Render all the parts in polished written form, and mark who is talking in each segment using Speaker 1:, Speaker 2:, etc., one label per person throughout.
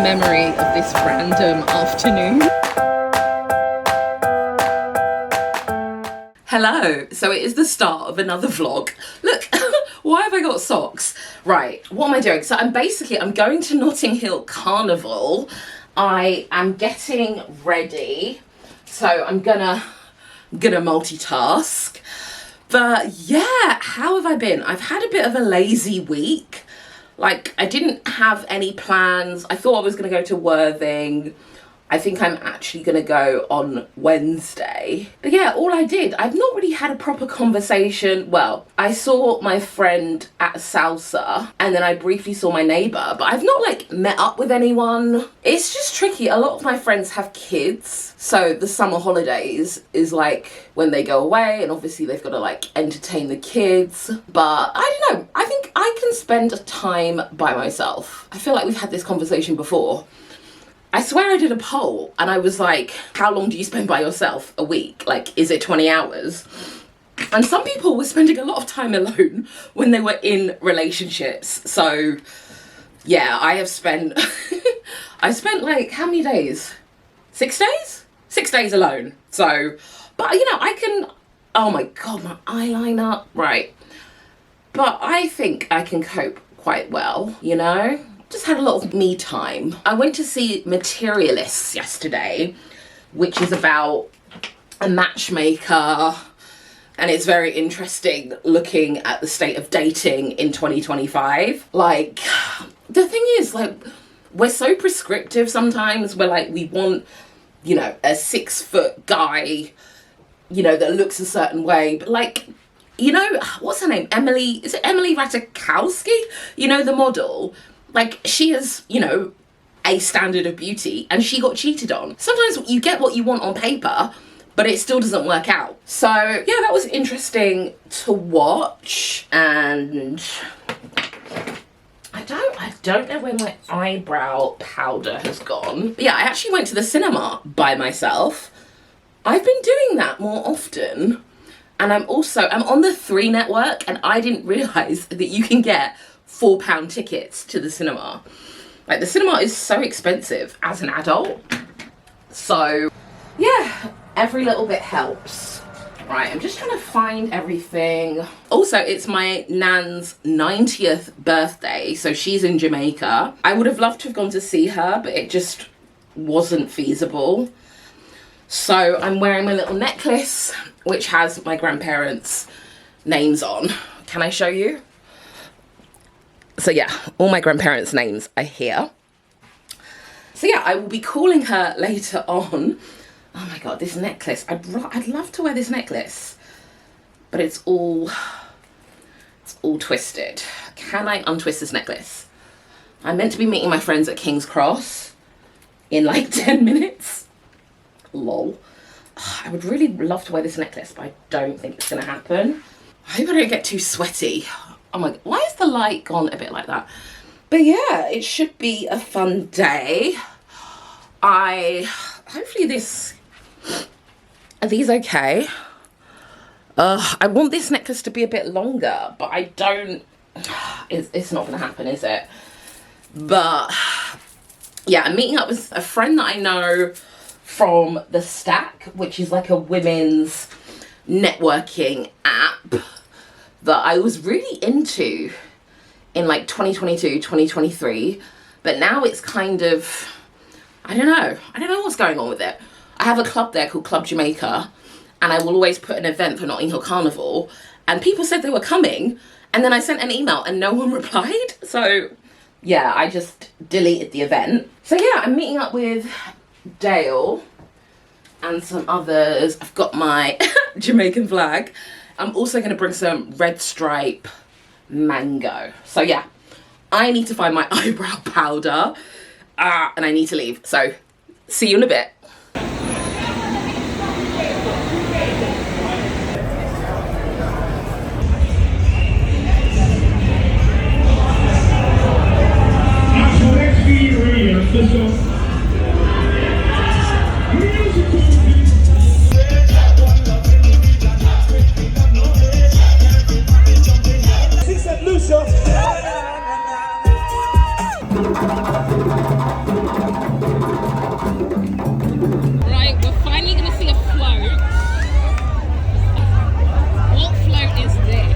Speaker 1: memory of this random afternoon. Hello, so it is the start of another vlog. Look, why have I got socks? Right, what am I doing? So I'm going to Notting Hill Carnival. I am getting ready, so I'm gonna multitask. But yeah, how have I been? I've had a bit of a lazy week. Like, I didn't have any plans. I thought I was gonna go to Worthing. I think I'm actually gonna go on Wednesday. But yeah, all I did, I've not really had a proper conversation. Well, I saw my friend at salsa and then I briefly saw my neighbour, but I've not like met up with anyone. It's just tricky. A lot of my friends have kids. So the summer holidays is like when they go away and obviously they've got to like entertain the kids. But I don't know, I think I can spend time by myself. I feel like we've had this conversation before. I swear I did a poll and I was like, how long do you spend by yourself a week? Like, is it 20 hours? And some people were spending a lot of time alone when they were in relationships. So yeah, I have spent, I spent like, how many days? 6 days? 6 days alone. So, but you know, I can, oh my God, my eyeliner, right. But I think I can cope quite well, you know? Just had a lot of me time. I went to see Materialists yesterday, which is about a matchmaker, and it's very interesting looking at the state of dating in 2025. Like, the thing is, like, we're so prescriptive sometimes. We're like, we want, you know, a 6-foot guy, you know, that looks a certain way, but like, you know, what's her name? Emily, is it Emily Ratajkowski? You know, the model. Like, she is, you know, a standard of beauty and she got cheated on. Sometimes you get what you want on paper, but it still doesn't work out. So yeah, that was interesting to watch. And I don't know where my eyebrow powder has gone. But yeah, I actually went to the cinema by myself. I've been doing that more often. And I'm on the 3 network and I didn't realise that you can get £4 tickets to the cinema. Like, the cinema is so expensive as an adult. So yeah, every little bit helps. Right, I'm just trying to find everything. Also, it's my nan's 90th birthday, so she's in Jamaica. I would have loved to have gone to see her, but it just wasn't feasible. So I'm wearing my little necklace, which has my grandparents' names on. Can I show you? So yeah, all my grandparents' names are here. So yeah, I will be calling her later on. Oh my God, this necklace. I'd love to wear this necklace, but it's all twisted. Can I untwist this necklace? I'm meant to be meeting my friends at King's Cross in like 10 minutes. Lol. I would really love to wear this necklace, but I don't think it's gonna happen. I hope I don't get too sweaty. Oh my God, why is the light gone a bit like that? But yeah, it should be a fun day. Hopefully are these okay? I want this necklace to be a bit longer, but I don't, it's not gonna happen, is it? But yeah, I'm meeting up with a friend that I know from The Stack, which is like a women's networking app that I was really into in like 2022, 2023, but now it's kind of, I don't know what's going on with it. I have a club there called Club Jamaica, and I will always put an event for Notting Hill Carnival, and people said they were coming, and then I sent an email and no one replied. So yeah, I just deleted the event. So yeah, I'm meeting up with Dale and some others. I've got my Jamaican flag. I'm also going to bring some red stripe mango. So yeah, I need to find my eyebrow powder and I need to leave. So see you in a bit. Right, we're finally going to see a float. What float is this?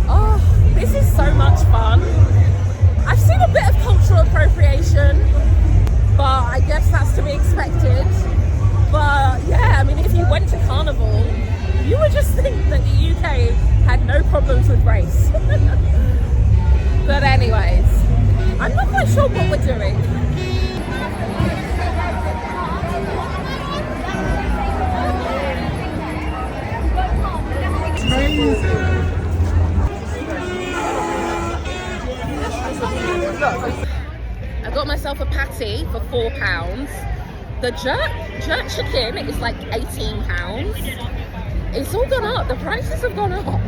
Speaker 1: Oh, this is so much fun. I've seen a bit of cultural appropriation, but I guess that's to be expected. But yeah, I mean, if you went to Carnival, you would just think that the UK had no problems with race. But anyways, I'm not quite sure what we're doing. I got myself a patty for £4. The jerk chicken is like £18. It's all gone up. The prices have gone up.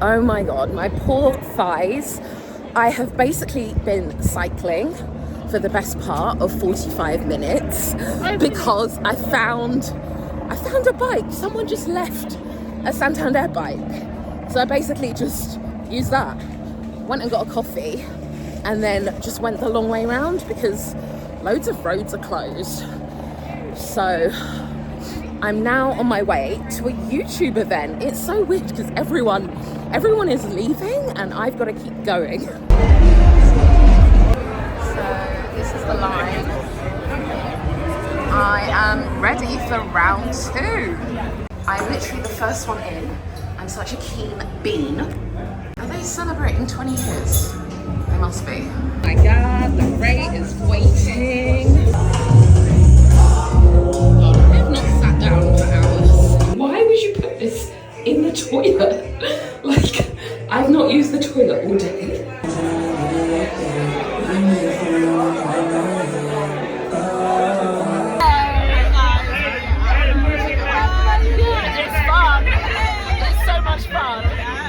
Speaker 1: Oh my god, my poor thighs. I have basically been cycling for the best part of 45 minutes because I found a bike. Someone just left a Santander bike. So I basically just used that. Went and got a coffee and then just went the long way around because loads of roads are closed. So I'm now on my way to a YouTube event. It's so weird because everyone is leaving and I've got to keep going. So this is the line. I am ready for round 2. I'm literally the first one in. I'm such a keen bean. Are they celebrating 20 years? They must be. Oh my god, the rate is waiting. I've not sat down for hours. Why would you put this in the toilet? Like, I've not used the toilet all day. It's fun. It's so much fun.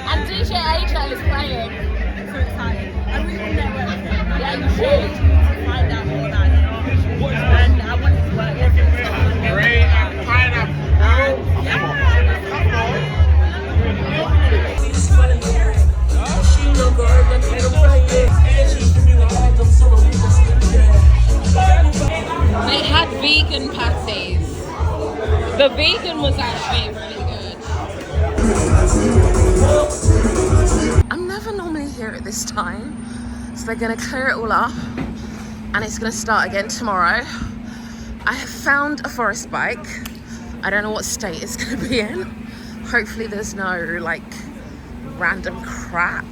Speaker 1: And DJ AJ is playing. I'm so excited. I really want to know where it's from. Yeah, you should. Find out more about it. And I want it to work. Great and pineapple. Yeah. They had vegan patties. The vegan was actually really good. I'm never normally here at this time, so they're gonna clear it all up and it's gonna start again tomorrow. I have found a forest bike. I don't know what state it's gonna be in. Hopefully there's no like random crap.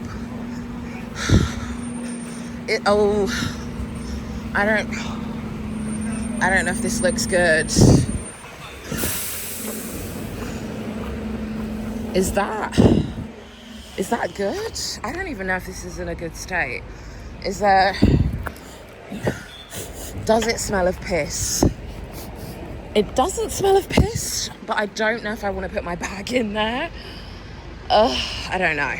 Speaker 1: I don't know if this looks good. Is Is that good? I don't even know if this is in a good state. Is there... Does it smell of piss? It doesn't smell of piss, but I don't know if I want to put my bag in there. I don't know.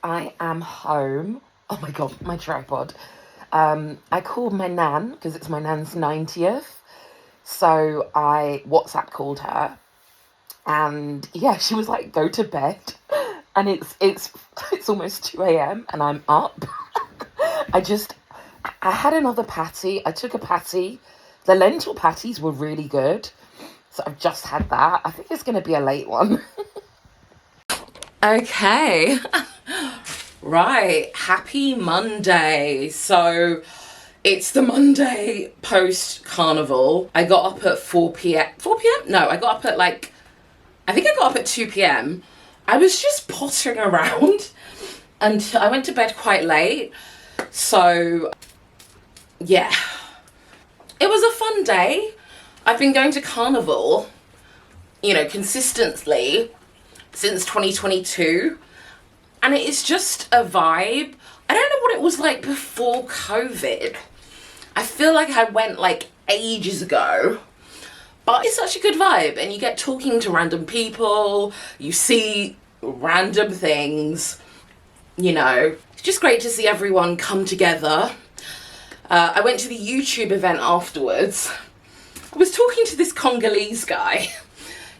Speaker 1: I am home. Oh my God, my tripod. I called my nan because it's my nan's 90th. So I WhatsApp called her, and yeah, she was like, go to bed. And it's almost 2 a.m. and I'm up. I had another patty. I took a patty. The lentil patties were really good. So I've just had that. I think it's going to be a late one. Okay. Right. Happy Monday. So it's the Monday post-carnival. I got up at 4 p.m. 4 p.m.? No, I got up at I think I got up at 2 p.m. I was just pottering around until I went to bed quite late. So, yeah. It was a fun day. I've been going to carnival, consistently since 2022. And it is just a vibe. I don't know what it was like before COVID. I feel like I went ages ago. But it's such a good vibe, and you get talking to random people, you see random things, It's just great to see everyone come together. I went to the YouTube event afterwards. I was talking to this Congolese guy.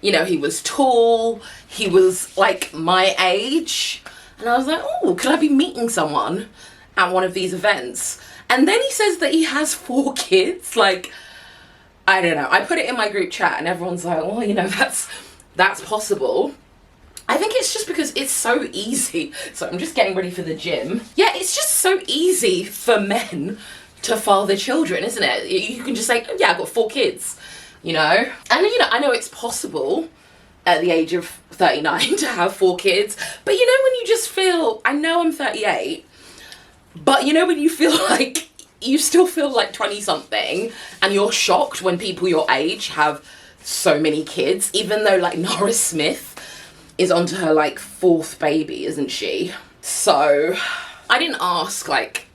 Speaker 1: He was tall, he was my age, and I was like, oh, could I be meeting someone at one of these events? And then he says that he has 4 kids, I don't know. I put it in my group chat and everyone's like, well, that's possible. I think it's just because it's so easy. So I'm just getting ready for the gym. Yeah, it's just so easy for men to father children, isn't it? You can just say, oh, yeah, I've got 4 kids, And, I know it's possible at the age of 39 to have 4 kids. But, when you just feel, I know I'm 38, but, when you feel you still feel 20-something, and you're shocked when people your age have so many kids, even though Nora Smith is onto her 4th baby, isn't she? So I didn't ask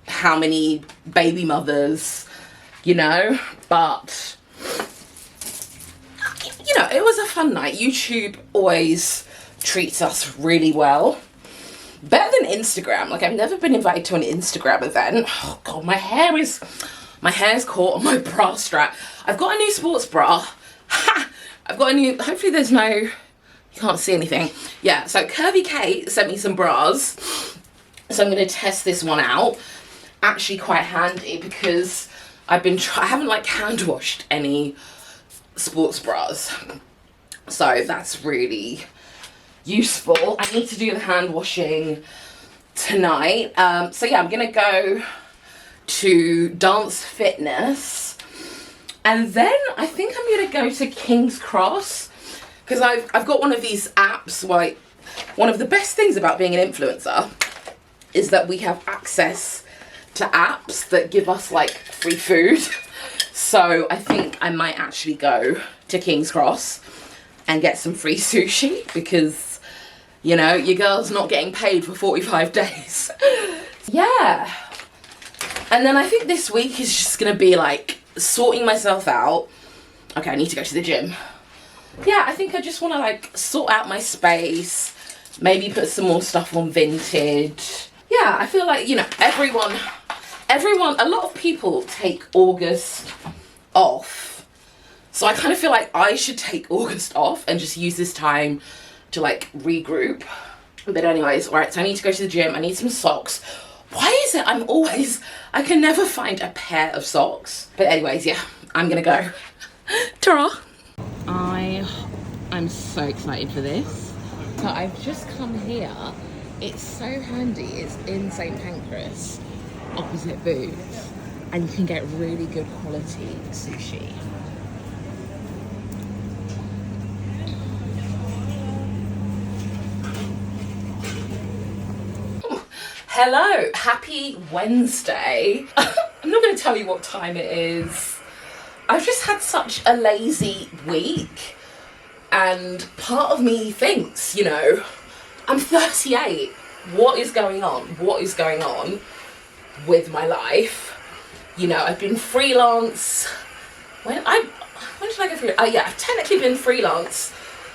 Speaker 1: how many baby mothers, but it was a fun night. YouTube always treats us really well. Better than Instagram. I've never been invited to an Instagram event. Oh God, my hair's caught on my bra strap. I've got a new sports bra. Ha! I've got a new, hopefully there's no, you can't see anything. Yeah, so Curvy Kate sent me some bras. So I'm going to test this one out. Actually quite handy because I haven't hand washed any sports bras. So that's really useful. I need to do the hand washing tonight. So yeah, I'm gonna go to Dance Fitness, and then I think I'm gonna go to King's Cross because I've got one of these apps. One of the best things about being an influencer is that we have access to apps that give us free food. So I think I might actually go to King's Cross and get some free sushi because your girl's not getting paid for 45 days. Yeah. And then I think this week is just going to be sorting myself out. Okay, I need to go to the gym. Yeah, I think I just want to sort out my space. Maybe put some more stuff on Vinted. Yeah, I feel everyone, a lot of people take August off. So I kind of feel I should take August off and just use this time to regroup. But anyways, all right, so I need to go to the gym. I need some socks. Why is it I can never find a pair of socks? But anyways, yeah, I'm gonna go. Ta-ra. I'm so excited for this. So I've just come here. It's so handy. It's in St. Pancras, opposite Boots, and you can get really good quality sushi. Hello, happy Wednesday. I'm not going to tell you what time it is. I've just had such a lazy week, and part of me thinks, I'm 38. What is going on? What is going on with my life? You know, I've been freelance. When did I go freelance? Oh yeah, I've technically been freelance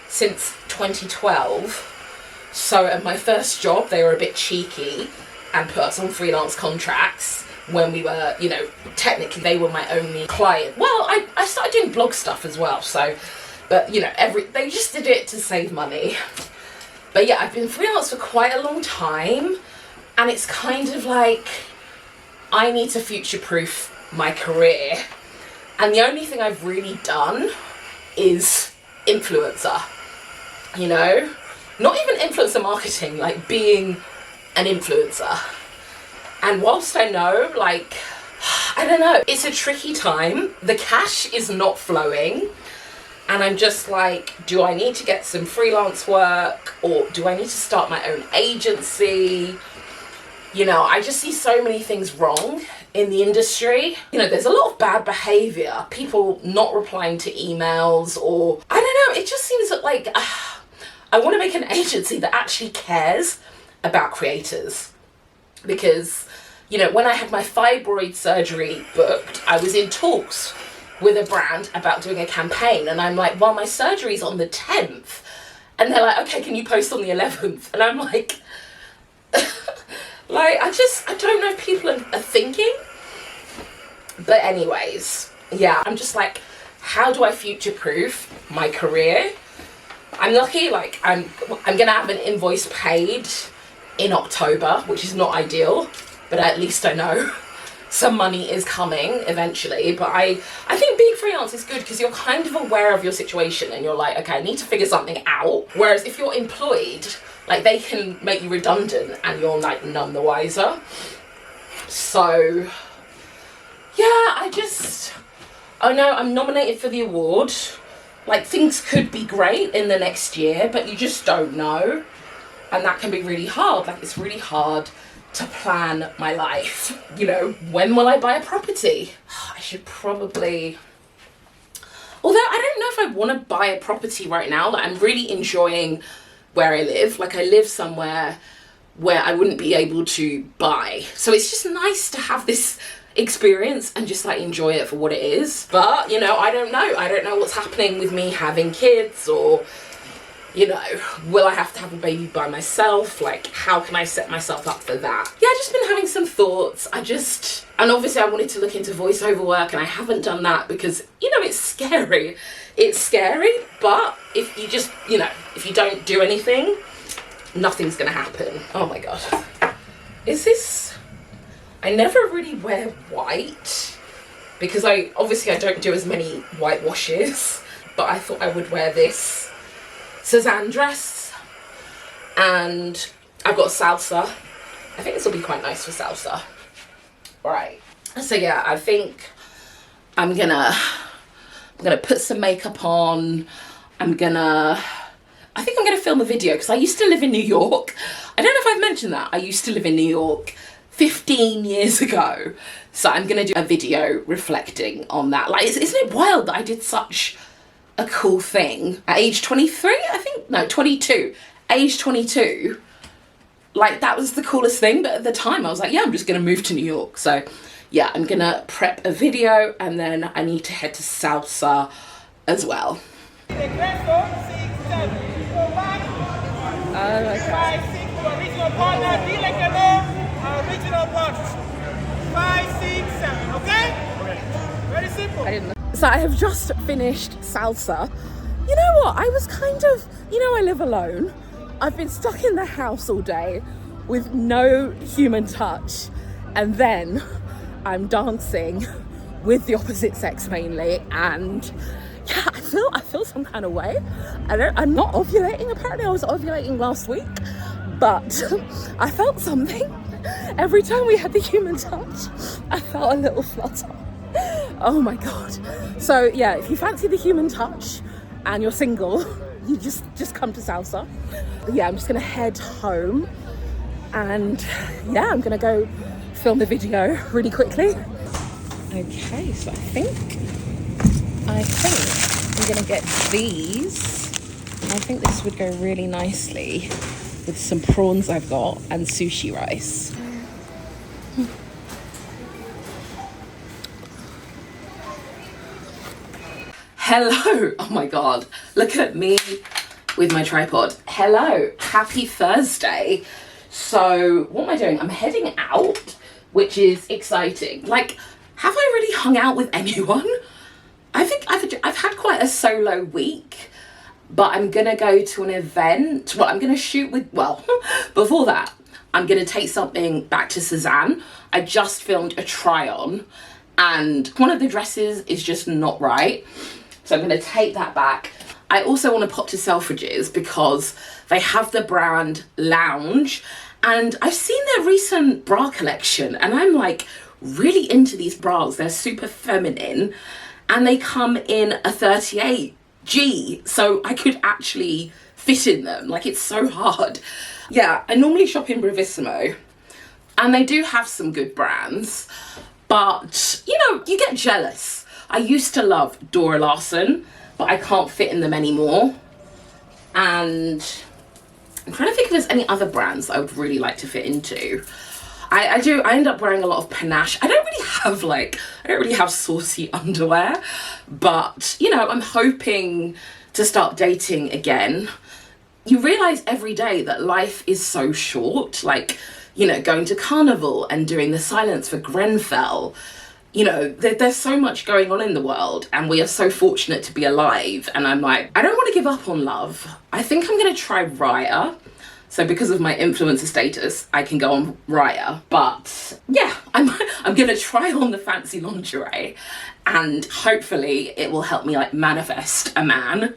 Speaker 1: since 2012. So at my first job, they were a bit cheeky and put us on freelance contracts when we were, you know, technically they were my only client. Well, I started doing blog stuff as well, so, but you know, they just did it to save money. But yeah, I've been freelance for quite a long time, and it's kind of like, I need to future-proof my career. And the only thing I've really done is influencer, you know? Not even influencer marketing, like being an influencer. And whilst I know, like, I don't know, it's a tricky time. The cash is not flowing. And I'm just like, do I need to get some freelance work, or do I need to start my own agency? You know, I just see so many things wrong in the industry. You know, there's a lot of bad behavior, people not replying to emails, or I don't know, it just seems that like, I want to make an agency that actually cares about creators. Because, you know, when I had my fibroid surgery booked, I was in talks with a brand about doing a campaign, and I'm like, well, my surgery's on the 10th, and they're like, okay, can you post on the 11th? And I'm like, like, I don't know if people are thinking. But anyways, yeah, I'm just like, how do I future-proof my career? I'm lucky, like, I'm gonna have an invoice paid in October, which is not ideal, but at least I know some money is coming eventually. But I think being freelance is good because you're kind of aware of your situation, and you're like, okay, I need to figure something out. Whereas if you're employed, like, they can make you redundant and you're like none the wiser. So yeah, I know I'm nominated for the award. Like, things could be great in the next year, but you just don't know. And that can be really hard. Like, it's really hard to plan my life. You know, when will I buy a property? I should probably, although I don't know if I want to buy a property right now. Like, I'm really enjoying where I live. Like, I live somewhere where I wouldn't be able to buy. So it's just nice to have this experience and just like enjoy it for what it is. But, you know, I don't know what's happening with me having kids, or, you know, will I have to have a baby by myself? Like, how can I set myself up for that? Yeah, I've just been having some thoughts. And obviously I wanted to look into voiceover work, and I haven't done that because, you know, it's scary. It's scary, but if you just, you know, if you don't do anything, nothing's gonna happen. Oh my God. I never really wear white because I don't do as many white washes, but I thought I would wear this Suzanne dress, and I've got salsa. I think this will be quite nice for salsa. Right. So yeah, I think I'm gonna put some makeup on. I think I'm gonna film a video because I used to live in New York. I don't know if I've mentioned that. I used to live in New York 15 years ago. So I'm gonna do a video reflecting on that. Like, isn't it wild that I did such a cool thing at age 23? I think, no, 22. Age 22. Like, that was the coolest thing. But at the time I was like, yeah, I'm just gonna move to New York. So yeah, I'm gonna prep a video, and then I need to head to salsa as well.
Speaker 2: Original partner, be like a low, original partner. 5, 6, 7, okay? Very simple.
Speaker 1: So I have just finished salsa. You know what? I was kind of, you know, I live alone. I've been stuck in the house all day with no human touch, and then I'm dancing with the opposite sex mainly, and yeah, I feel some kind of way. I'm not ovulating. Apparently I was ovulating last week, but I felt something. Every time we had the human touch, I felt a little flutter. Oh my God. So yeah, if you fancy the human touch and you're single, you just come to salsa. Yeah, I'm just gonna head home, and yeah, I'm gonna go film the video really quickly. Okay, so I think I'm gonna get these. I think this would go really nicely with some prawns I've got and sushi rice. Hello, oh my God, look at me with my tripod. Hello, happy Thursday. So what am I doing? I'm heading out, which is exciting. Like, have I really hung out with anyone? I think I've had quite a solo week, but I'm gonna go to an event. Well, I'm gonna shoot with, well, before that, I'm gonna take something back to Suzanne. I just filmed a try on and one of the dresses is just not right. So I'm gonna take that back. I also wanna pop to Selfridges because they have the brand Lounge and I've seen their recent bra collection and I'm like really into these bras. They're super feminine and they come in a 38G. So I could actually fit in them. Like, it's so hard. Yeah, I normally shop in Bravissimo and they do have some good brands, but you know, you get jealous. I used to love Dora Larson, but I can't fit in them anymore. And I'm trying to think if there's any other brands I would really like to fit into. I end up wearing a lot of panache. I don't really have saucy underwear, but you know, I'm hoping to start dating again. You realize every day that life is so short, like, you know, going to Carnival and doing the silence for Grenfell. You know, there's so much going on in the world and we are so fortunate to be alive. And I'm like, I don't want to give up on love. I think I'm going to try Raya. So because of my influencer status, I can go on Raya. But yeah, I'm going to try on the fancy lingerie and hopefully it will help me like manifest a man.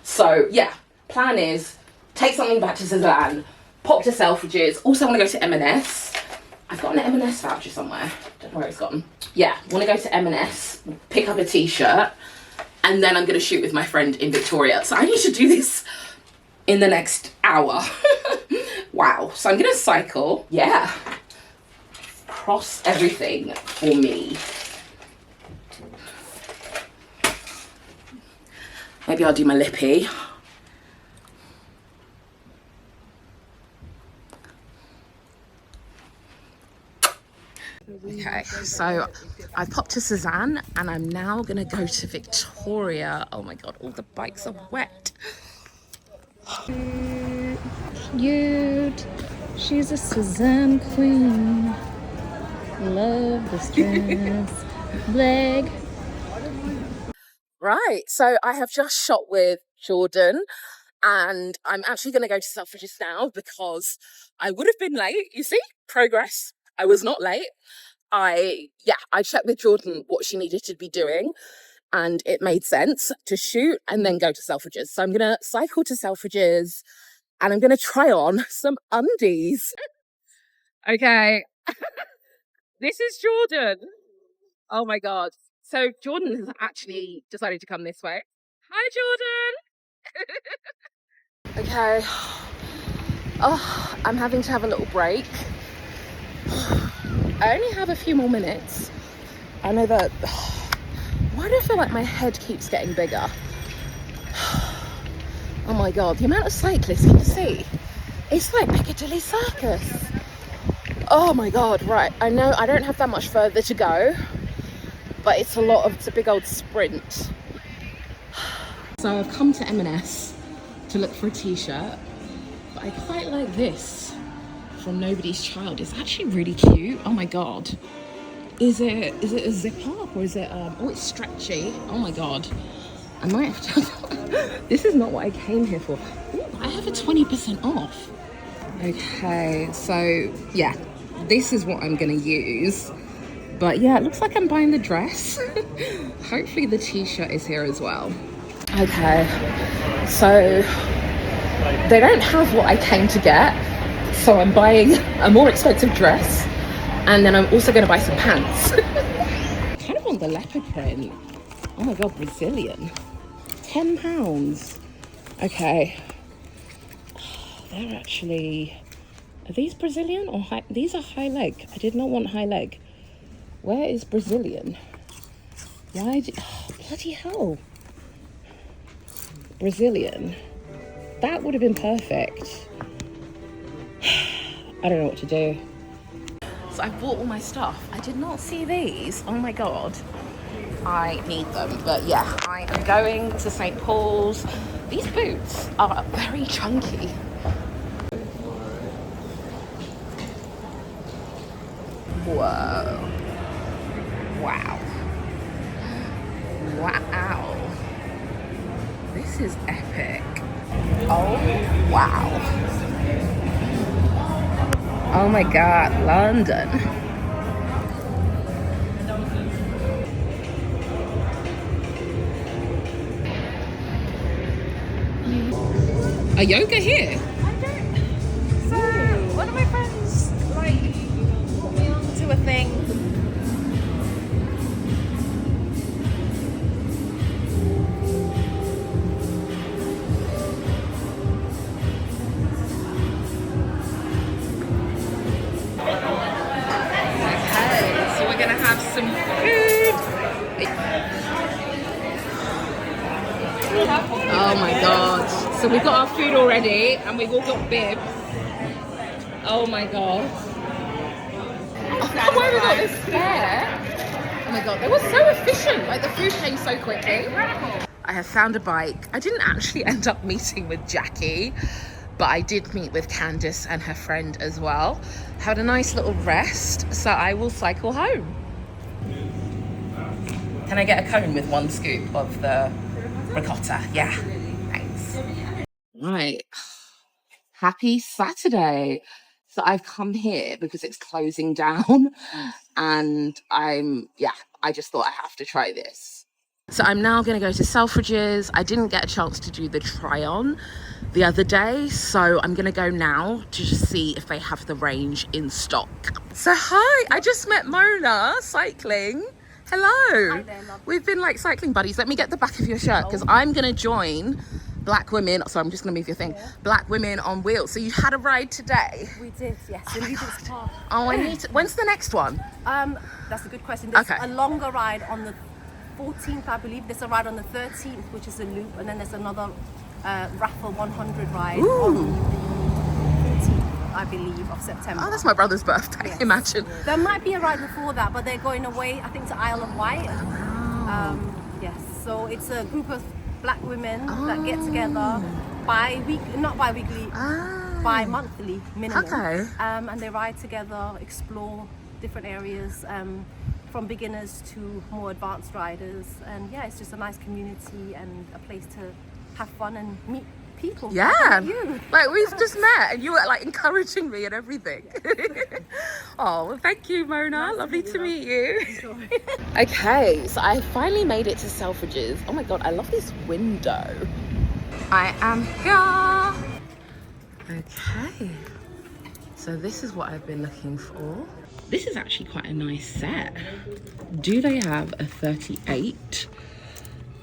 Speaker 1: So yeah, plan is take something back to Suzanne, pop to Selfridges. Also want to go to M&S. I've got an M&S voucher somewhere. Don't know where it's gone. Yeah, want to go to M&S, pick up a t-shirt, and then I'm going to shoot with my friend in Victoria. So I need to do this in the next hour. Wow. So I'm going to cycle. Yeah. Cross everything for me. Maybe I'll do my lippy. Okay, so I've popped to Suzanne and I'm now gonna go to Victoria. Oh my God, all the bikes are wet.
Speaker 3: Cute. She's a Suzanne queen. Love this dress. Leg.
Speaker 1: Right, so I have just shot with Jordan and I'm actually gonna go to Selfridges now because I would have been late. You see, progress. I was not late. I checked with Jordan what she needed to be doing and it made sense to shoot and then go to Selfridges. So I'm going to cycle to Selfridges and I'm going to try on some undies. Okay. This is Jordan. Oh my God. So Jordan has actually decided to come this way. Hi, Jordan. Okay. Oh, I'm having to have a little break. I only have a few more minutes. I know that. Why do I feel like my head keeps getting bigger? Oh my God, the amount of cyclists, can you see? It's like Piccadilly Circus. Oh my God, right. I know I don't have that much further to go, but it's a big old sprint. So I've come to M&S to look for a t-shirt, but I quite like this from Nobody's Child. It's actually really cute. Oh my God. Is it a zip up or is it oh, it's stretchy. Oh my God. I might have to this is not what I came here for. Ooh, I have a 20% off. Okay, so yeah, this is what I'm gonna use. But yeah, it looks like I'm buying the dress. Hopefully the t-shirt is here as well. Okay, so they don't have what I came to get. So I'm buying a more expensive dress and then I'm also going to buy some pants. Kind of want the leopard print. Oh my God, Brazilian. £10. Okay. They're actually, are these Brazilian or high? These are high leg. I did not want high leg. Where is Brazilian? Why did, oh, bloody hell. Brazilian. That would have been perfect. I don't know what to do. So I bought all my stuff. I did not see these. Oh my God. I need them. But yeah, I am going to St. Paul's. These boots are very chunky. Whoa. Wow. Wow. This is epic. Oh, wow. Oh my God, London. A yoga here?
Speaker 3: I don't. So, one of my friends, like, put me on to a thing.
Speaker 1: So we're gonna have some food. Oh my God. So we've got our food already and we've all got bibs. Oh my God. Why we got this spare? Oh my God, they were so efficient. Like the food came so quickly. I have found a bike. I didn't actually end up meeting with Jackie, but I did meet with Candice and her friend as well. Had a nice little rest, so I will cycle home. Can I get a cone with one scoop of the ricotta? Yeah, thanks. Right, happy Saturday. So I've come here because it's closing down and I just thought I have to try this. So I'm now going to go to Selfridges. I didn't get a chance to do the try on the other day, so I'm going to go now to just see if they have the range in stock. So hi, I just met Mona cycling. Hello.
Speaker 3: Hi there, love.
Speaker 1: We've been like cycling buddies. Let me get the back of your shirt because I'm going to join Black Women. So I'm just going to move your thing. Yeah. Black Women on Wheels. So you had a ride today?
Speaker 3: We did, yes. In Regent's Park.
Speaker 1: Oh, I need to. When's the next one?
Speaker 3: That's a good question. There's
Speaker 1: Okay.
Speaker 3: a longer ride on the 14th, I believe. There's a ride on the 13th, which is a loop, and then there's another raffle 100 ride on the 14th, I believe, of September.
Speaker 1: Oh, that's my brother's birthday.
Speaker 3: Yes.
Speaker 1: Imagine.
Speaker 3: There might be a ride before that, but they're going away, I think, to Isle of Wight. Yes, so it's a group of Black women that get together bi-monthly minimum.
Speaker 1: Okay.
Speaker 3: And they ride together, explore different areas, from beginners to more advanced riders. And yeah, it's just a nice community and a place to have fun and meet people.
Speaker 1: Yeah,
Speaker 3: Like you.
Speaker 1: like we've just met and you were like encouraging me and everything. Oh, well, thank you, Mona.
Speaker 3: Nice to
Speaker 1: Lovely
Speaker 3: meet you,
Speaker 1: to
Speaker 3: love.
Speaker 1: meet you.
Speaker 3: Enjoy.
Speaker 1: Okay, so I finally made it to Selfridges. Oh my God, I love this window. I am here. Okay, so this is what I've been looking for. This is actually quite a nice set. Do they have a 38?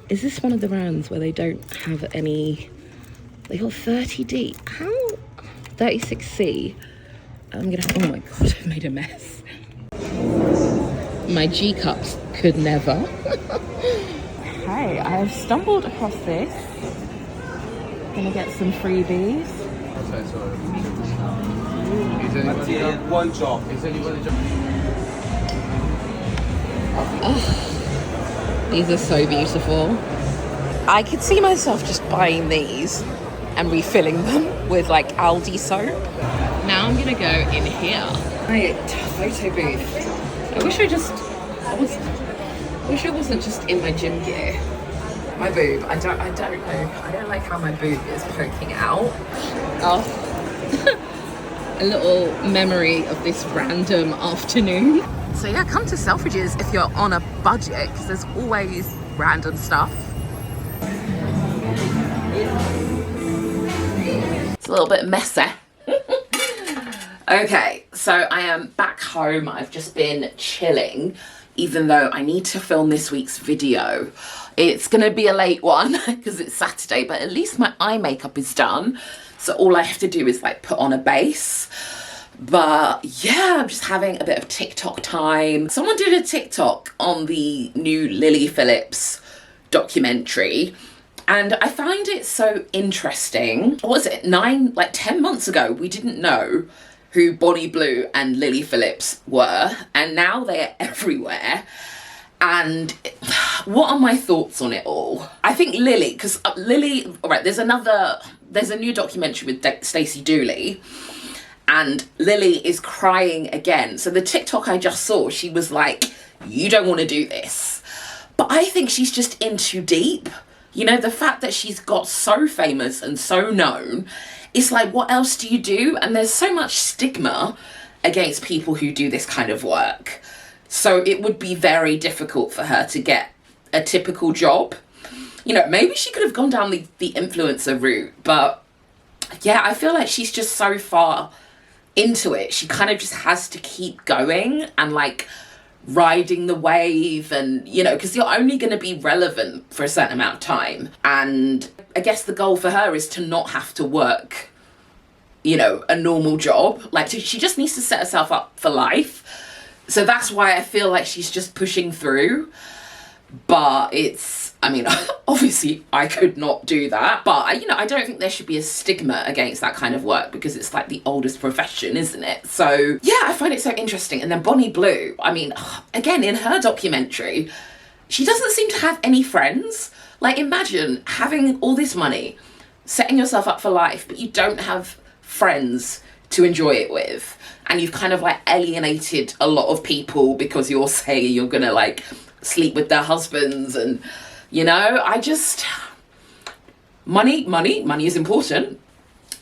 Speaker 1: Is this one of the brands where they don't have any? They got 30D. How? 36C. I'm gonna. Oh my God, I've made a mess. My G cups could never. Okay, I have stumbled across this. Gonna get some freebies.
Speaker 4: One job.
Speaker 1: These are so beautiful. I could see myself just buying these and refilling them with like Aldi soap. Now I'm gonna go in here. My photo booth. I wish it wasn't just in my gym gear. My boob, I don't know. I don't like how my boob is poking out. Oh. A little memory of this random afternoon. So yeah, come to Selfridges if you're on a budget because there's always random stuff. It's a little bit messy. Okay, so I am back home. I've just been chilling, even though I need to film this week's video. It's gonna be a late one because it's Saturday, but at least my eye makeup is done. So all I have to do is like put on a base. But yeah, I'm just having a bit of TikTok time. Someone did a TikTok on the new Lily Phillips documentary. And I find it so interesting. What was it, 10 months ago, we didn't know who Bonnie Blue and Lily Phillips were, and now they're everywhere. And what are my thoughts on it all? I think Lily, because Lily, all right, there's a new documentary with Stacey Dooley, and Lily is crying again. So the TikTok I just saw, she was like, you don't want to do this. But I think she's just in too deep. You know, the fact that she's got so famous and so known, it's like, what else do you do? And there's so much stigma against people who do this kind of work. So it would be very difficult for her to get a typical job. You know, maybe she could have gone down the influencer route, but yeah, I feel like she's just so far into it. She kind of just has to keep going and like riding the wave, and you know, because you're only going to be relevant for a certain amount of time. And I guess the goal for her is to not have to work, you know, a normal job. Like she just needs to set herself up for life. So that's why I feel like she's just pushing through. But it's, I mean, obviously I could not do that. But, you know, I don't think there should be a stigma against that kind of work because it's like the oldest profession, isn't it? So, yeah, I find it so interesting. And then Bonnie Blue, I mean, again, in her documentary, she doesn't seem to have any friends. Like, imagine having all this money, setting yourself up for life, but you don't have friends to enjoy it with. And you've kind of like alienated a lot of people because you're saying you're gonna like sleep with their husbands, and you know, I just, money is important,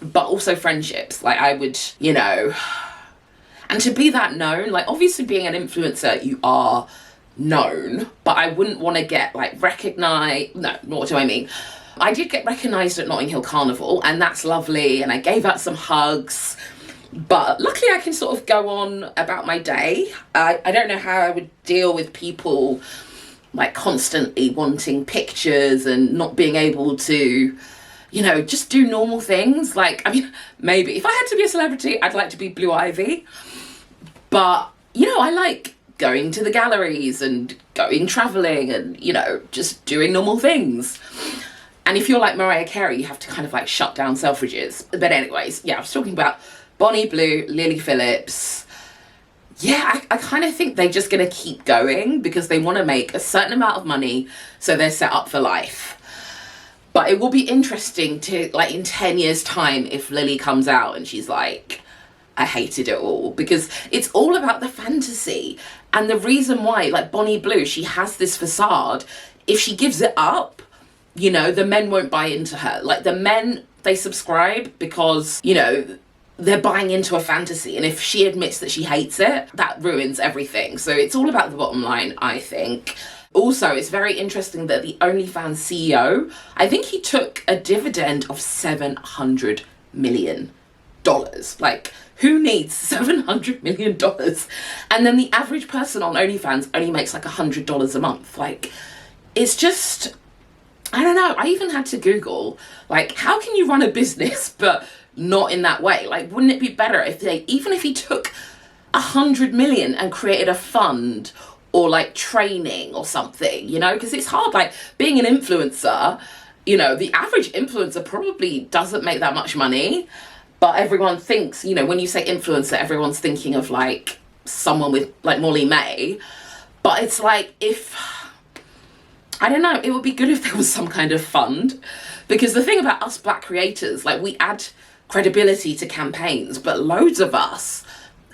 Speaker 1: but also friendships. Like I would, you know, and to be that known, like obviously being an influencer, you are known, but I wouldn't want to get like recognized. No, what do I mean? I did get recognized at Notting Hill Carnival, and that's lovely, and I gave out some hugs. But luckily I can sort of go on about my day. I don't know how I would deal with people like constantly wanting pictures and not being able to, you know, just do normal things. Like, I mean, maybe if I had to be a celebrity, I'd like to be Blue Ivy. But, you know, I like going to the galleries and going traveling and, you know, just doing normal things. And if you're like Mariah Carey, you have to kind of like shut down Selfridges. But anyways, yeah, I was talking about Bonnie Blue, Lily Phillips. Yeah, I kind of think they're just going to keep going because they want to make a certain amount of money, so they're set up for life. But it will be interesting to, like, in 10 years' time, if Lily comes out and she's like, I hated it all, because it's all about the fantasy. And the reason why, like Bonnie Blue, she has this facade. If she gives it up, you know, the men won't buy into her. Like, the men, they subscribe because, you know, they're buying into a fantasy, and if she admits that she hates it, that ruins everything. So it's all about the bottom line, I think. Also, it's very interesting that the OnlyFans CEO, I think he took a dividend of $700 million. Like, who needs $700 million? And then the average person on OnlyFans only makes like $100 a month. Like, it's just, I don't know. I even had to Google, like, how can you run a business but not in that way? Like, wouldn't it be better if they, even if he took 100 million and created a fund or like training or something, you know, because it's hard, like being an influencer, you know, the average influencer probably doesn't make that much money, but everyone thinks, you know, when you say influencer, everyone's thinking of like someone with like Molly May. But it's like, if, I don't know, it would be good if there was some kind of fund, because the thing about us Black creators, like, we add credibility to campaigns, but loads of us,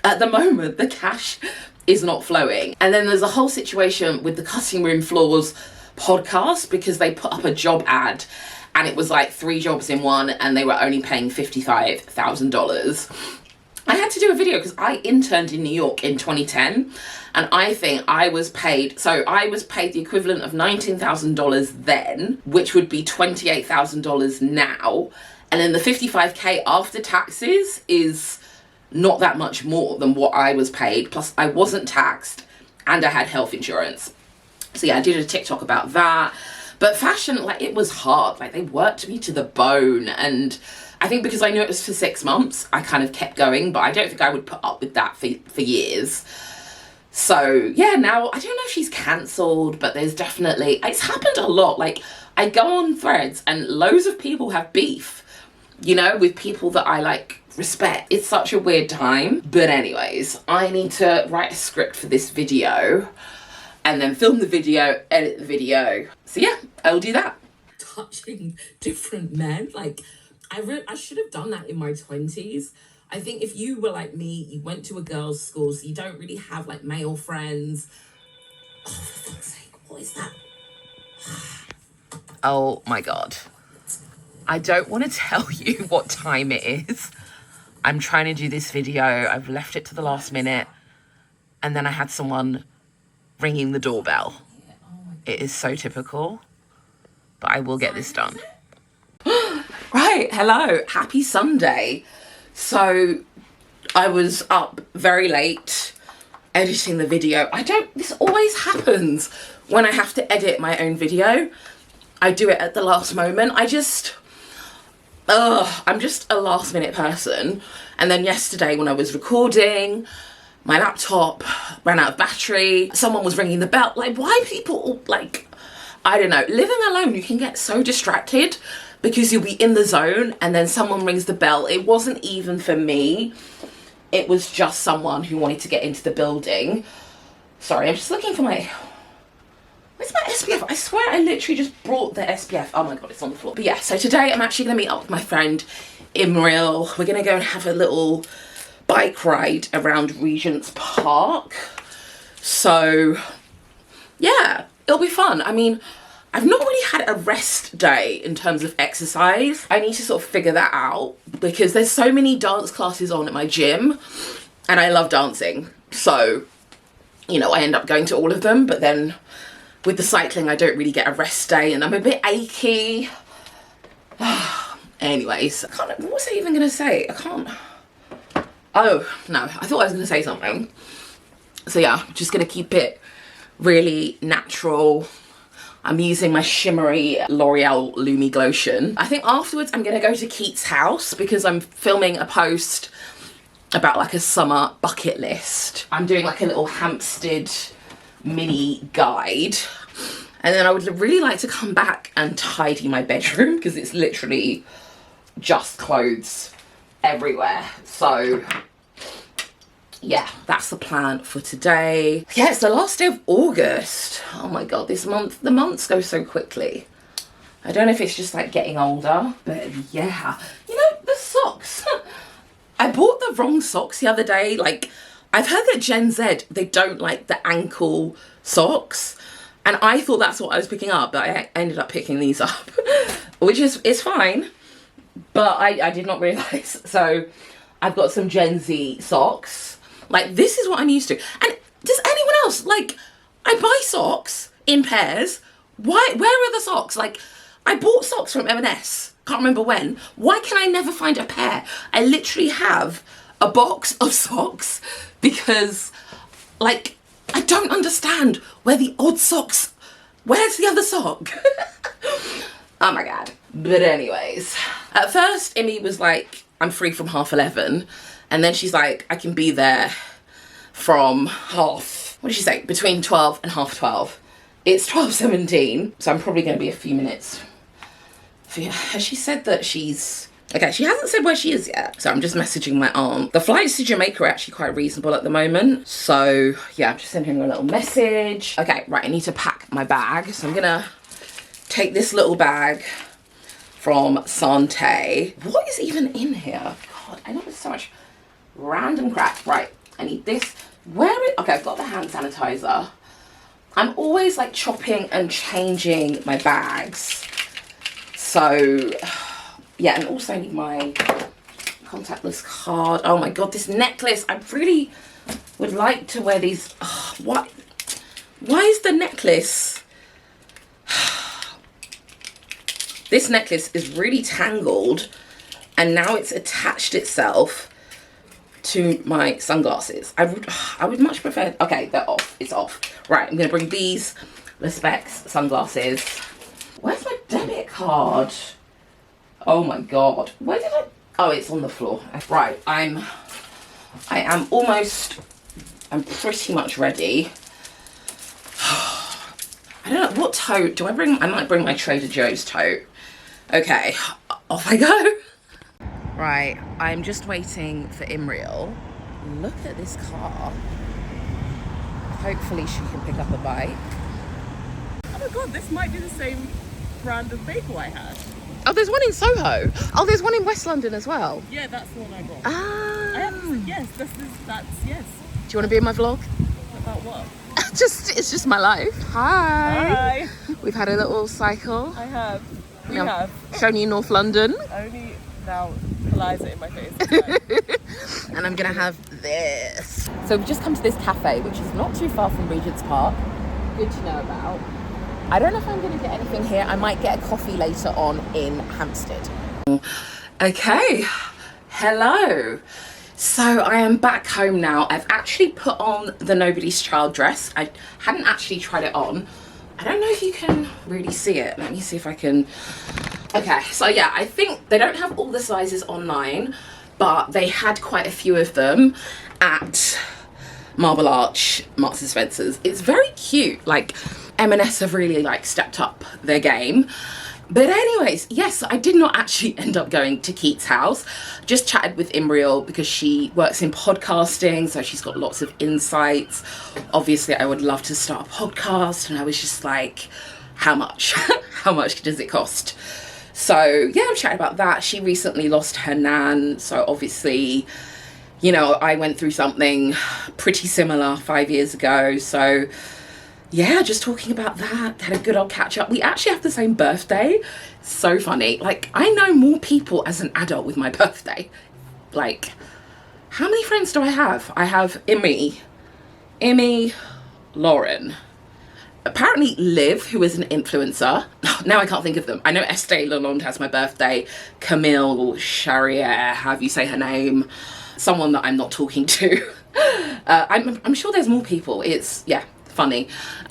Speaker 1: at the moment, the cash is not flowing. And then there's a whole situation with the Cutting Room Floors podcast, because they put up a job ad and it was like 3 jobs in one, and they were only paying $55,000. I had to do a video because I interned in New York in 2010, and I think I was paid, so I was paid the equivalent of $19,000 then, which would be $28,000 now. And then the 55K after taxes is not that much more than what I was paid. Plus I wasn't taxed and I had health insurance. So yeah, I did a TikTok about that. But fashion, like, it was hard. Like, they worked me to the bone. And I think because I knew it was for 6 months, I kind of kept going. But I don't think I would put up with that for years. So yeah, now I don't know if she's cancelled, but there's definitely, it's happened a lot. Like, I go on threads and loads of people have beef, you know, with people that I like respect. It's such a weird time. But anyways, I need to write a script for this video and then film the video, edit the video. So yeah, I'll do that. Touching different men, like I should have done that in my 20s. I think if you were like me, you went to a girls' school, so you don't really have like male friends. Oh, for fuck's sake, what is that? Oh my God. I don't want to tell you what time it is. I'm trying to do this video. I've left it to the last minute. And then I had someone ringing the doorbell. It is so typical. But I will get this done. Right, hello. Happy Sunday. So I was up very late editing the video. This always happens when I have to edit my own video. I do it at the last moment. I'm just a last minute person. And then yesterday when I was recording, my laptop ran out of battery. Someone was ringing the bell. Like, why people, like, I don't know. Living alone, you can get so distracted because you'll be in the zone and then someone rings the bell. It wasn't even for me. It was just someone who wanted to get into the building. Sorry, I'm just looking for my... Where's my SPF? I swear I literally just brought the SPF. Oh my God, it's on the floor. But yeah, so today I'm actually going to meet up with my friend Imriel. We're going to go and have a little bike ride around Regent's Park. So yeah, it'll be fun. I mean, I've not really had a rest day in terms of exercise. I need to sort of figure that out because there's so many dance classes on at my gym and I love dancing. So, you know, I end up going to all of them, but then with the cycling, I don't really get a rest day and I'm a bit achy. Anyways, what was I even gonna say? I can't. Oh, no, I thought I was gonna say something. So yeah, just gonna keep it really natural. I'm using my shimmery L'Oreal Lumi Glotion. I think afterwards I'm gonna go to Keith's house because I'm filming a post about like a summer bucket list. I'm doing like a little Hampstead mini guide. And then I would really like to come back and tidy my bedroom because it's literally just clothes everywhere. So yeah, that's the plan for today. Yeah, it's the last day of August. Oh my God, the months go so quickly. I don't know if it's just like getting older, but yeah. You know, the socks. I bought the wrong socks the other day. Like, I've heard that Gen Z, they don't like the ankle socks. And I thought that's what I was picking up, but I ended up picking these up, which is fine. But I did not realise. So I've got some Gen Z socks. Like, this is what I'm used to. And does anyone else, like, I buy socks in pairs. Why? Where are the socks? Like, I bought socks from M&S. Can't remember when. Why can I never find a pair? I literally have a box of socks because, like, I don't understand where the odd socks... Where's the other sock? Oh my God. But anyways, at first, Imi was like, I'm free from 11:30. And then she's like, I can be there from what did she say? Between 12 and 12:30. It's 12:17, so I'm probably going to be a few minutes. Has she said that she's... Okay, she hasn't said where she is yet, so I'm just messaging my aunt. The flights to Jamaica are actually quite reasonable at the moment. So yeah, I'm just sending her a little message. Okay, right, I need to pack my bag. So I'm going to take this little bag from Sante. What is even in here? God, I know there's so much random crap. Right, I need this. Okay, I've got the hand sanitizer. I'm always like chopping and changing my bags. So yeah, and also I need my contactless card. Oh my God, this necklace. I really would like to wear these. Oh, why is the necklace? This necklace is really tangled and now it's attached itself to my sunglasses. I would much prefer... Okay, they're off. It's off. Right, I'm going to bring these Le Specs sunglasses. Where's my debit card? Oh my God. Where did I... Oh, it's on the floor. Right, I'm pretty much ready. I don't know, what tote do I bring? I might bring my Trader Joe's tote. Okay, off I go. Right, I'm just waiting for Imriel. Look at this car. Hopefully she can pick up a bike.
Speaker 5: Oh my god, this might be the same brand of bagel I had.
Speaker 1: Oh, there's one in Soho. Oh, there's one in West London as well.
Speaker 5: Yeah, that's the one I got.
Speaker 1: Ah.
Speaker 5: I have to say, yes, yes.
Speaker 1: Do you want to be in my vlog?
Speaker 5: About what?
Speaker 1: It's just my life. Hi.
Speaker 5: Hi.
Speaker 1: We've had a little cycle.
Speaker 5: I have. We
Speaker 1: Now,
Speaker 5: have.
Speaker 1: shown you North London.
Speaker 5: Only now lies it in my face.
Speaker 1: And I'm gonna have this. So we've just come to this cafe, which is not too far from Regent's Park. Good to know about. I don't know if I'm gonna get anything here. I might get a coffee later on in Hampstead. Okay, hello. So I am back home now. I've actually put on the Nobody's Child dress. I hadn't actually tried it on. I don't know if you can really see it. Let me see if I can. Okay, so yeah, I think they don't have all the sizes online, but they had quite a few of them at Marble Arch, Marks and Spencer's. It's very cute. Like, M&S have really like stepped up their game. But anyways, yes, I did not actually end up going to Keith's house. Just chatted with Imriel because she works in podcasting, so she's got lots of insights. Obviously, I would love to start a podcast, and I was just like, how much? How much does it cost? So yeah, I'm chatting about that. She recently lost her nan, so obviously, you know, I went through something pretty similar 5 years ago. So yeah, just talking about that, had a good old catch up. We actually have the same birthday. So funny. Like, I know more people as an adult with my birthday. Like, how many friends do I have? I have Emmy, Lauren. Apparently Liv, who is an influencer. Now I can't think of them. I know Estee Lalonde has my birthday. Camille Charriere, however you say her name. Someone that I'm not talking to. I'm sure there's more people. It's, yeah, funny.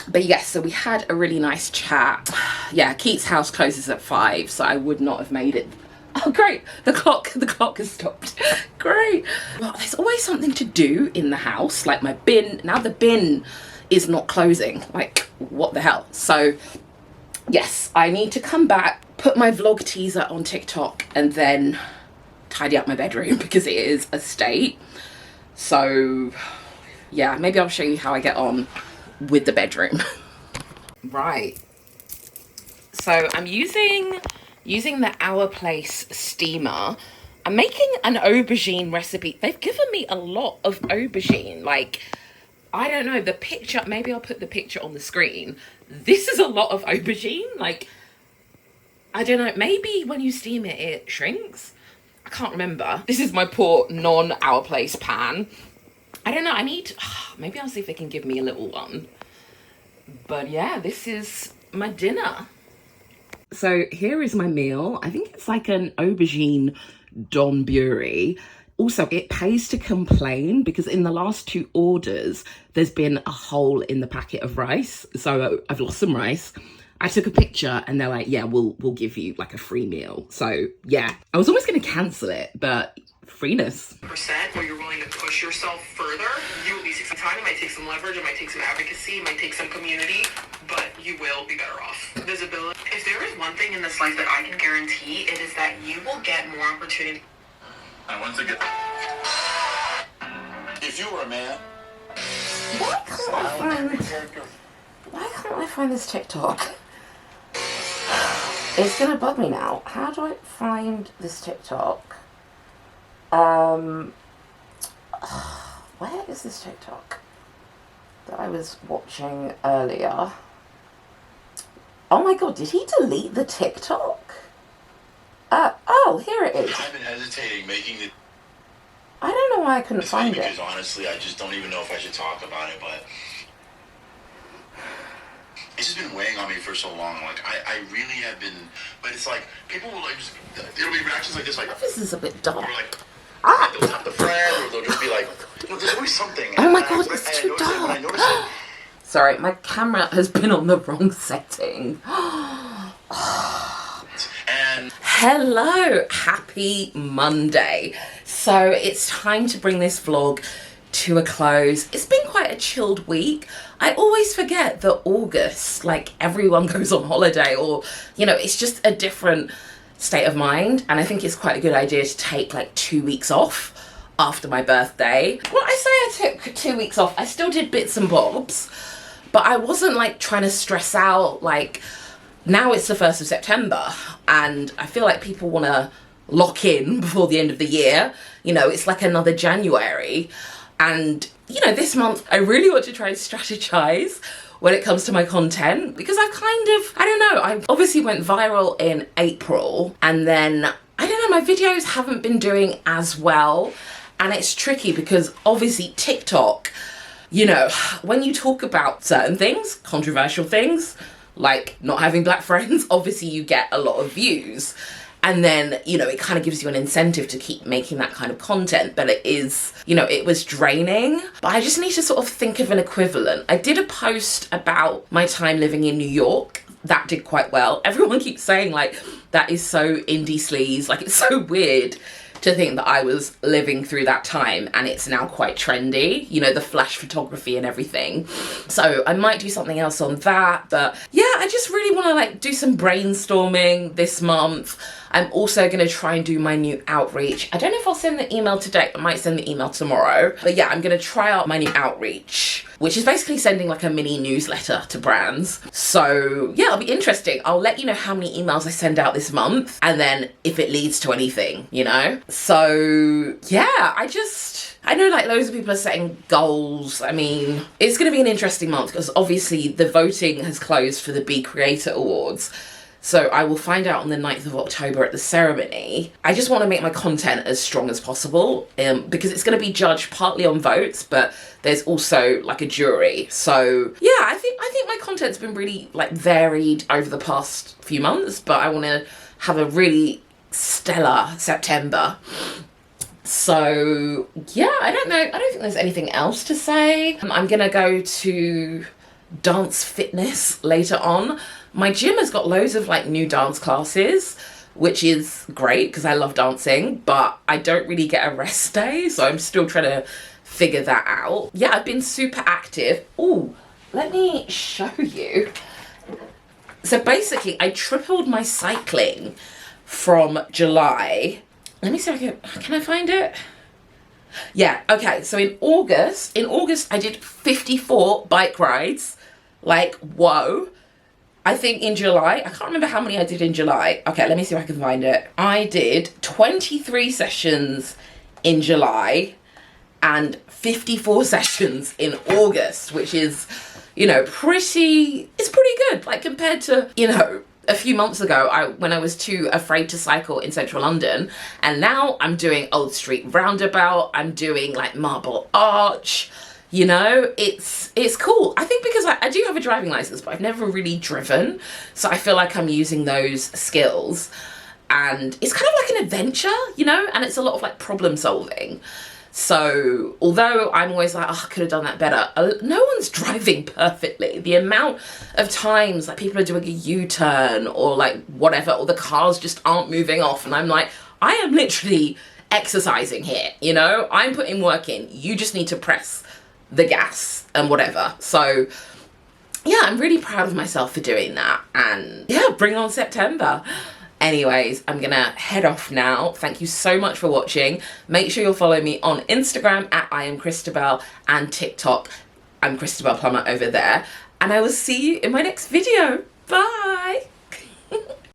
Speaker 1: But yes, so we had a really nice chat. Yeah, Keith's house closes at 5, so I would not have made it. Oh great, the clock has stopped. Great. Well, there's always something to do in the house, like my bin. Now the bin is not closing. Like, what the hell? So yes, I need to come back, put my vlog teaser on TikTok, and then tidy up my bedroom because it is a state. So yeah, maybe I'll show you how I get on with the bedroom. Right, so I'm using the Our Place steamer. I'm making an aubergine recipe. They've given me a lot of aubergine. Like, I don't know, the picture, maybe I'll put the picture on the screen. This is a lot of aubergine. Like, I don't know, maybe when you steam it, it shrinks. I can't remember. This is my poor non-Our Place pan. I don't know, I need, maybe I'll see if they can give me a little one. But yeah, this is my dinner. So here is my meal. I think it's like an aubergine Don Bury. Also, it pays to complain because in the last 2 orders, there's been a hole in the packet of rice. So I've lost some rice. I took a picture and they're like, yeah, we'll give you like a free meal. So yeah, I was almost going to cancel it, but freeness.
Speaker 6: Where you're willing to push yourself further, you will be successful. It might take some leverage, it might take some advocacy, it might take some community, but you will be better off. Visibility. If there is one thing in this life that I can guarantee, it is that you will get more opportunity.
Speaker 7: I want to get. If you were a man,
Speaker 1: Why can't I find this TikTok? It's gonna bug me now. How do I find this TikTok? Where is this TikTok that I was watching earlier? Oh my god, did he delete the TikTok? Oh, here it is.
Speaker 7: I've been hesitating making the.
Speaker 1: I don't know why I couldn't find it.
Speaker 7: Because honestly, I just don't even know if I should talk about it, but it's just been weighing on me for so long. Like, I really have been, but it's like, people will like just, there'll be reactions like this, like,
Speaker 1: This is a bit dark.
Speaker 7: or like, they'll tap the friend, or they'll just be like, there's always something.
Speaker 1: Oh my
Speaker 7: And
Speaker 1: god,
Speaker 7: I
Speaker 1: it's too
Speaker 7: noticed it, when I
Speaker 1: dark.
Speaker 7: noticed it,
Speaker 1: Sorry, my camera has been on the wrong setting.
Speaker 7: and
Speaker 1: Hello, happy Monday. So it's time to bring this vlog to a close. It's been quite a chilled week. I always forget that August, like, everyone goes on holiday, or, you know, it's just a different state of mind, and I think it's quite a good idea to take like 2 weeks off after my birthday. Well, I say I took 2 weeks off. I still did bits and bobs, but I wasn't like trying to stress out. Like, now it's the 1st of September and I feel like people want to lock in before the end of the year. You know, it's like another January. And, you know, this month I really want to try and strategize when it comes to my content, because I've kind of, I don't know, I obviously went viral in April, and then, I don't know, my videos haven't been doing as well. And it's tricky because obviously TikTok, you know, when you talk about certain things, controversial things, like not having black friends, obviously you get a lot of views. And then, you know, it kind of gives you an incentive to keep making that kind of content. But it is, you know, it was draining. But I just need to sort of think of an equivalent. I did a post about my time living in New York. That did quite well. Everyone keeps saying, like, that is so indie sleaze. Like, it's so weird to think that I was living through that time and it's now quite trendy, you know, the flash photography and everything. So I might do something else on that. But yeah, I just really want to like do some brainstorming this month. I'm also going to try and do my new outreach. I don't know if I'll send the email today. I might send the email tomorrow. But yeah, I'm going to try out my new outreach, which is basically sending like a mini newsletter to brands. So yeah, it'll be interesting. I'll let you know how many emails I send out this month and then if it leads to anything, you know? So yeah, I know like loads of people are setting goals. I mean, it's going to be an interesting month because obviously the voting has closed for the Be Creator Awards. So I will find out on the 9th of October at the ceremony. I just want to make my content as strong as possible because it's going to be judged partly on votes, but there's also like a jury. So yeah, I think my content's been really like varied over the past few months, but I want to have a really stellar September. So yeah, I don't know. I don't think there's anything else to say. I'm going to go to dance fitness later on. My gym has got loads of like new dance classes, which is great because I love dancing, but I don't really get a rest day. So I'm still trying to figure that out. Yeah, I've been super active. Oh, let me show you. So basically I tripled my cycling from July. Let me see if can I find it? Yeah, okay. So in August I did 54 bike rides. Like, whoa. I think in July, I can't remember how many I did in July. Okay, let me see if I can find it. I did 23 sessions in July and 54 sessions in August, which is, you know, it's pretty good. Like compared to, you know, a few months ago when I was too afraid to cycle in central London, and now I'm doing Old Street Roundabout, I'm doing like Marble Arch. You know, it's cool. I think because I do have a driving license, but I've never really driven. So I feel like I'm using those skills. And it's kind of like an adventure, you know, and it's a lot of like problem solving. So although I'm always like, oh, I could have done that better, no one's driving perfectly. The amount of times like people are doing a U-turn or like whatever, or the cars just aren't moving off. And I'm like, I am literally exercising here, you know, I'm putting work in. You just need to press the gas and whatever. So yeah, I'm really proud of myself for doing that. And yeah, bring on September. Anyways, I'm gonna head off now. Thank you so much for watching. Make sure you'll follow me on Instagram at I am Kristabel and TikTok. I'm Kristabel Plummer over there. And I will see you in my next video. Bye.